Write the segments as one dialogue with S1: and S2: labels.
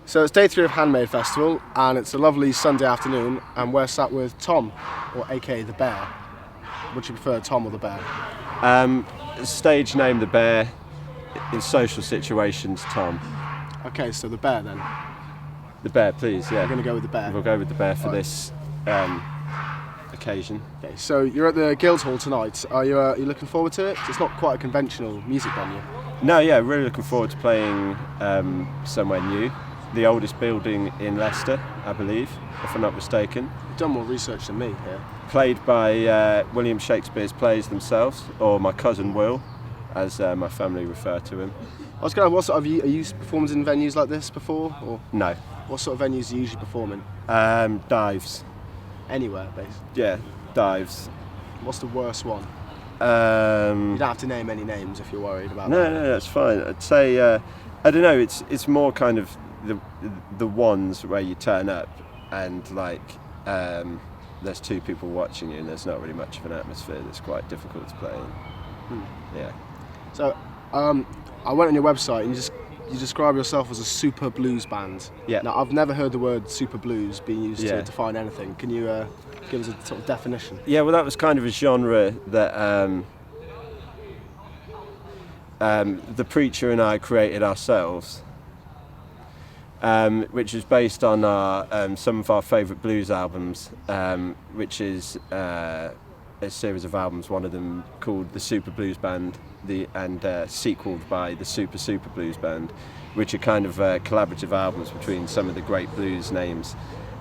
S1: So it's day 3 of Handmade Festival, and it's a lovely Sunday afternoon, and we're sat with Tom, or aka the Bear. Would you prefer Tom or the Bear?
S2: Stage name the Bear, in social situations Tom.
S1: Okay, so the Bear then.
S2: The Bear, please, yeah.
S1: We're going to go with the Bear.
S2: We'll go with the Bear for this occasion.
S1: Okay, so you're at the Guildhall tonight. Are you looking forward to it? 'Cause it's not quite a conventional music venue.
S2: No, yeah, really looking forward to playing somewhere new. The oldest building in Leicester, I believe, if I'm not mistaken.
S1: You've done more research than me here.
S2: Played by William Shakespeare's plays themselves, or my cousin Will, as my family refer to him.
S1: I was going to ask, are you performed in venues like this before? Or
S2: No.
S1: what sort of venues do you usually perform in?
S2: Dives.
S1: Anywhere, basically.
S2: Yeah, dives.
S1: What's the worst one? You
S2: No,
S1: don't have to name any names if you're worried about that.
S2: no, that's fine. I'd say, I don't know, it's more kind of the ones where you turn up and there's two people watching you and there's not really much of an atmosphere that's quite difficult to play in. Yeah.
S1: So, I went on your website and you describe yourself as a super blues band.
S2: Yeah.
S1: Now, I've never heard the word super blues being used
S2: Yeah.
S1: to define anything. Can you give us a sort of definition?
S2: Yeah, well, that was kind of a genre that the preacher and I created ourselves, which is based on some of our favourite blues albums, which is a series of albums, one of them called The Super Blues Band, and sequelled by The Super Blues Band, which are kind of collaborative albums between some of the great blues names.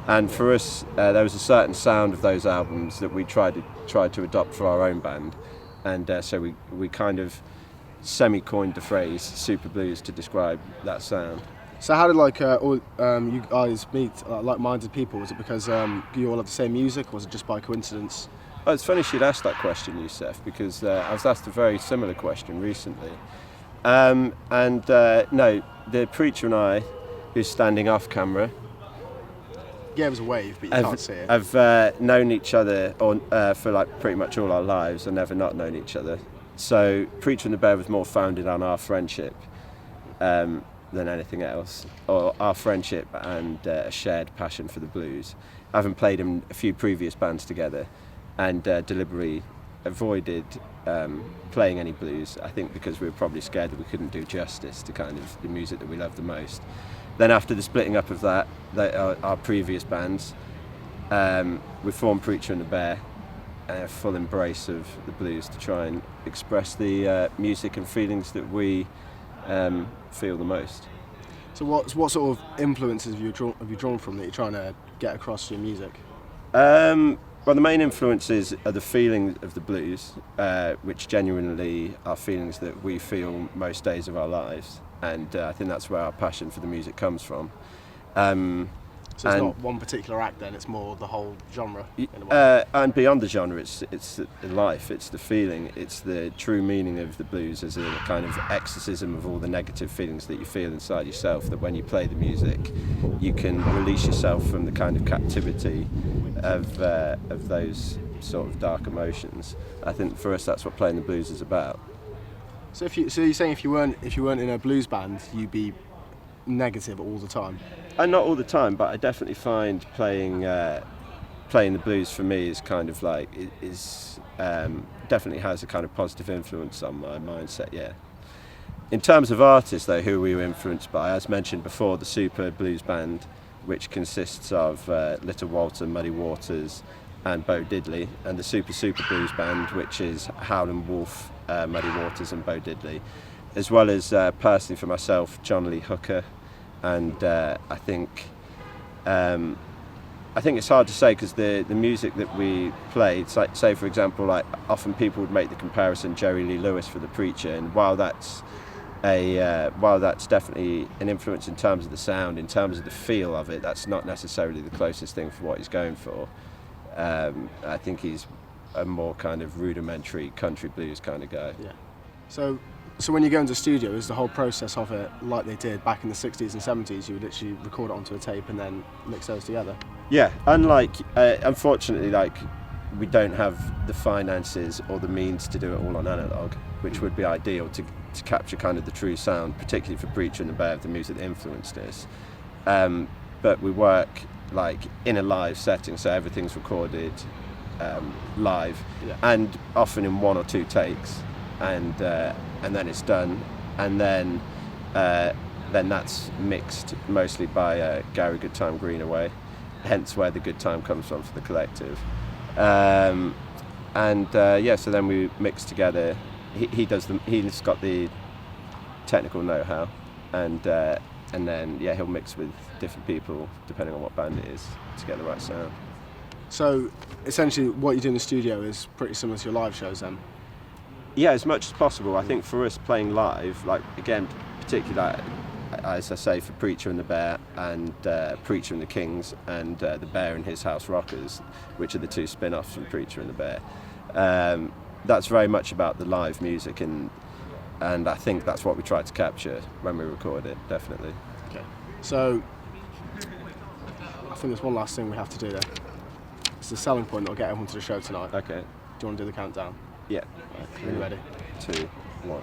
S2: And for us, there was a certain sound of those albums that we tried to adopt for our own band, and so we kind of semi-coined the phrase super blues to describe that sound.
S1: So how did all you guys meet like-minded people? Was it because you all have the same music, or was it just by coincidence?
S2: Oh, it's funny you should ask that question, Yusef, because I was asked a very similar question recently. No, the preacher and I, who's standing off camera,
S1: Gave us a wave, but you can't see it.
S2: I've known each other for pretty much all our lives and never not known each other. So Preacher and the Bear was more founded on our friendship than anything else, or our friendship and a shared passion for the blues. Having played in a few previous bands together and deliberately avoided playing any blues, I think because we were probably scared that we couldn't do justice to kind of the music that we love the most. Then after the splitting up of our previous bands, we formed Preacher and the Bear, a full embrace of the blues to try and express the music and feelings that we feel the most.
S1: So what sort of influences have you drawn from that you're trying to get across your music?
S2: Well, the main influences are the feeling of the blues, which genuinely are feelings that we feel most days of our lives, and I think that's where our passion for the music comes from.
S1: So it's not one particular act then, it's more the whole genre in a way.
S2: And beyond the genre, it's the life, it's the feeling, it's the true meaning of the blues as a kind of exorcism of all the negative feelings that you feel inside yourself, that when you play the music you can release yourself from the kind of captivity of those sort of dark emotions. I think for us that's what playing the blues is about.
S1: So you're saying if you weren't in a blues band, you'd be negative all the time?
S2: And not all the time, but I definitely find playing the blues for me is kind of definitely has a kind of positive influence on my mindset. Yeah. In terms of artists, though, who we were influenced by, as mentioned before, the Super Blues Band, which consists of Little Walter, Muddy Waters, and Bo Diddley, and the Super Blues Band, which is Howlin' Wolf, Muddy Waters, and Bo Diddley, as well as personally for myself, John Lee Hooker. And I think it's hard to say because the music that we played, say for example, often people would make the comparison Jerry Lee Lewis for the Preacher, and while that's definitely an influence in terms of the sound, in terms of the feel of it, that's not necessarily the closest thing for what he's going for. I think he's a more kind of rudimentary country blues kind of guy.
S1: Yeah. So when you go into the studio, is the whole process of it like they did back in the 60s and 70s? You would literally record it onto a tape and then mix those together?
S2: Yeah, unfortunately, we don't have the finances or the means to do it all on analog, which would be ideal to capture kind of the true sound, particularly for Preacher and the Bear, of the music that influenced us. but we work like in a live setting, so everything's recorded live, and often in 1 or 2 takes, and then it's done, and then that's mixed mostly by Gary Goodtime Greenaway, hence where the good time comes from for the collective. So then we mix together. He's got the technical know-how, and then he'll mix with different people depending on what band it is to get the right sound.
S1: So essentially what you do in the studio is pretty similar to your live shows then?
S2: Yeah, as much as possible. I think for us playing live, like again, particularly as I say, for Preacher and the Bear, and Preacher and the Kings, and the Bear and his House Rockers, which are the 2 spin-offs from Preacher and the Bear. That's very much about the live music, and I think that's what we try to capture when we record it, definitely.
S1: Okay. So I think there's one last thing we have to do there. It's the selling point that'll get everyone to the show tonight.
S2: Okay.
S1: Do you want to do the countdown?
S2: Yeah.
S1: Right, are you ready?
S2: 2, 1.